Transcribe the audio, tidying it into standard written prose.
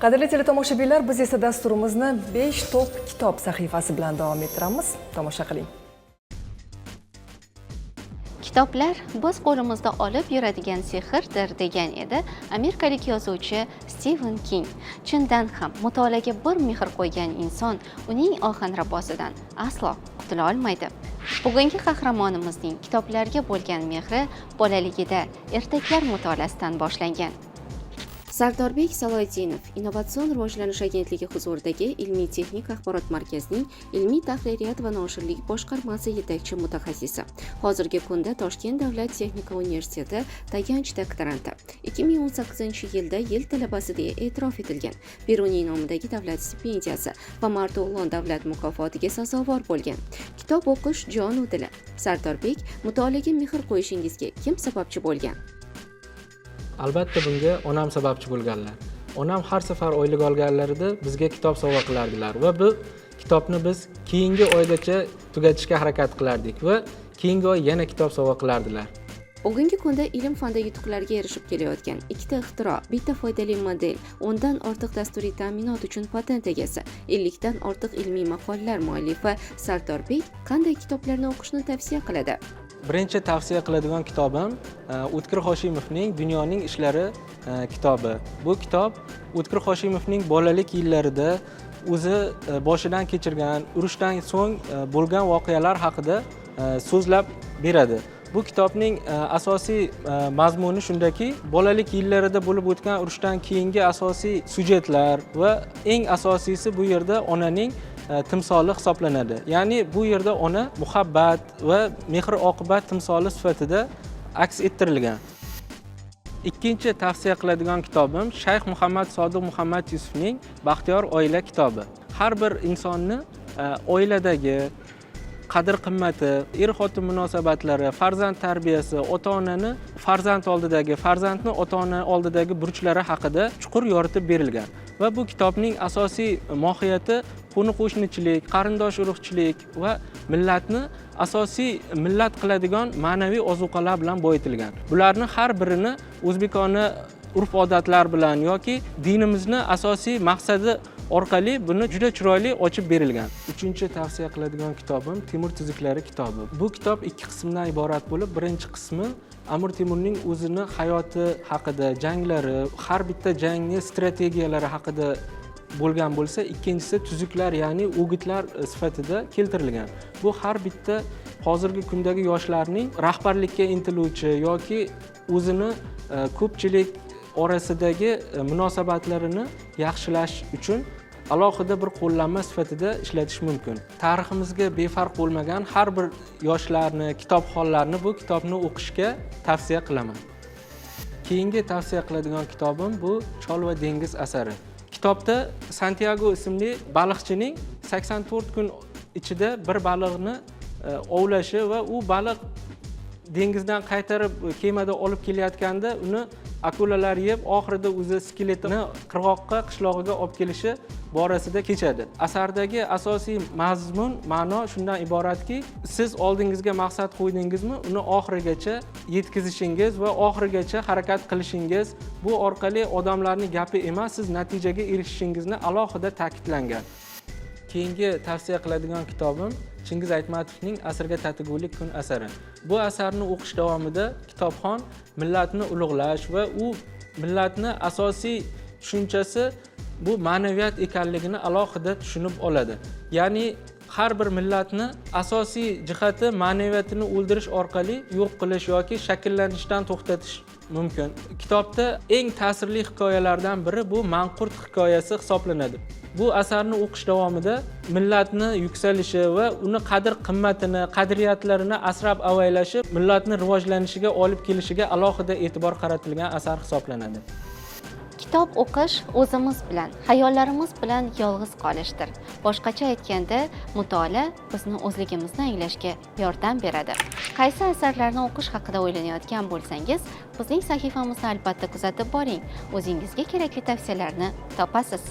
Qadrli teletomoshabinlar, biz esa dasturimizni 5 top kitob sahifasi bilan davom ettiramiz. Tomosha qiling. Kitoblar biz qo'limizda olib yuradigan sehrdir degan edi amerikalik yozuvchi Stiven King. Chindan ham mutolaaga bir mehr qo'ygan inson uning ohanrabosidan aslo qutula olmaydi. Bugungi qahramonimizning kitoblarga bo'lgan mehri bolaligida ertaklar mutolaasidan boshlangan. Sardorbek Saloydinov Innovatsion rivojlanish agentligi huzuridagi Ilmiy-texnik axborot markazining ilmiy tahririyat va noshirlik boshqarmasi yetakchi mutaxassisi. Hozirgi kunda Toshkent davlat texnika universiteti tayanch doktoranti. 2018-yilda yil talabasi deya e'tirof etilgan. Beruniy nomidagi davlat stipendiyasi va Marto'g'lon davlat mukofotiga sazovor bo'lgan. Kitob o'qish jon u dili. Sardorbek, mutolaaga mehr qo'yishingizga kim sababchi bo'lgan? Albatta bunga onam sababchi bo'lganlar. Onam har safar oylik olganlarida bizga kitob sovg'a qilardilar va bu kitobni biz keyingi oygacha tugatishga harakat qilardik va keyingi oy yana kitob sovg'a qilardilar. Bugungi kunda ilm-fanda yutuqlarga erishib kelayotgan ikkita ixtiro, bitta foydali model, 10 dan ortiq dasturiy ta'minot uchun patent egasi, 50 dan ortiq ilmiy maqolalar muallifi Sardorbek qanday kitoblarni o'qishni tavsiya qiladi? Birinchi tavsiya qiladigan kitobim O'tkir Hoshimovning Dunyoning ishlari kitobi. Bu kitob O'tkir Hoshimovning bolalik yillarida o'zi boshidan kechirgan, urushdan so'ng bo'lgan voqealar haqida so'zlab beradi. Bu kitobning asosiy mazmuni shundaki, bolalik yillarida bo'lib o'tgan urushdan keyingi asosiy syujetlar va eng asosiysi bu yerda onaning timsoli hisoblanadi. Ya'ni bu yerda ona muhabbat va mehr-oqibat timsoli sifatida aks ettirilgan. Ikkinchi tavsiya qiladigan kitobim Shayx Muhammad Sodiq Muhammad Yusufning Baxtiyor oila kitobi. Har bir insonni oiladagi qadr-qimmati, er-xotin munosabatlari, farzand tarbiyasi, ota-onani farzand oldidagi, farzandni ota-ona oldidagi burchlari haqida chuqur yoritib berilgan. Va bu kitobning asosiy mohiyati qo'ni-qo'shnichilik, qarindosh urug'chilik va millatni asosiy millat qiladigan ma'naviy ozuqalar bilan boyitilgan. Bularni har birini o'zbekona urf-odatlar bilan yoki dinimizni asosiy maqsadi orqali buni juda chiroyli ochib berilgan. Uchinchi tavsiya qiladigan kitobim Temur tuzuklari kitobi. Bu kitob ikki qismdan iborat bo'lib, birinchi qismi Amir Temurning o'zini hayoti haqida, janglari, har bitta jangning strategiyalari haqida bo'lgan bo'lsa, ikkinchisi tuzuklar, ya'ni o'gitlar sifatida keltirilgan. Bu har bitta hozirgi kundagi yoshlarning rahbarlikka intiluvchi yoki o'zini ko'pchilik orasidagi munosabatlarini yaxshilash uchun alohida bir qo'llanma sifatida ishlatish mumkin. Tariximizga befarq bo'lmagan har bir yoshlarni, kitobxonlarni bu kitobni o'qishga tavsiya qilaman. Keyingi tavsiya qiladigan kitobim bu Chol va dengiz asari. Kitobda Santiago ismli baliqchining 84 kun ichida bir baliqni ovlashi va u baliq dengizdan qaytarib kemada olib kelayotganda uni akulalar yeb, oxirida o'zi skeletini qirg'oqqa, qishlog'iga olib kelishi borasida kechadi. Asardagi asosiy mazmun, ma'no shundan iboratki, siz oldingizga maqsad qo'ydingizmi, uni oxirigacha yetkazishingiz va oxirigacha harakat qilishingiz, bu orqali odamlarning gapi emas, siz natijaga erishishingizni alohida ta'kidlangan. Keyingi tavsiya qiladigan kitobim Chingiz Aytmatovning Asrga tatigulik kun asari. Bu asarni o'qish davomida kitobxon millatni ulug'lash va u millatni asosiy tushunchasi bu ma'naviyat ekanligini alohida tushunib oladi. Ya'ni har bir millatni asosiy jihati ma'naviyatini o'ldirish orqali yo'q qilish yoki shakllanishdan to'xtatish mumkin. Kitobda eng ta'sirli hikoyalardan biri bu Manqurt hikoyasi hisoblanadi. Bu asarni o'qish davomida millatni yuksalishi va uni qadr-qimmatini, qadriyatlarini asrab-avaylashi millatni rivojlanishiga olib kelishiga alohida e'tibor qaratilgan asar hisoblanadi. Kitob o'qish o'zimiz bilan, xayollarimiz bilan yolg'iz qolishdir. Boshqacha aytganda, mutolaa bizni o'zligimizni anglashga yordam beradi. Qaysi asarlarni o'qish haqida o'ylanayotgan bo'lsangiz, bizning sahifamizni albatta kuzatib boring. O'zingizga kerakli tavsiyalarni topasiz.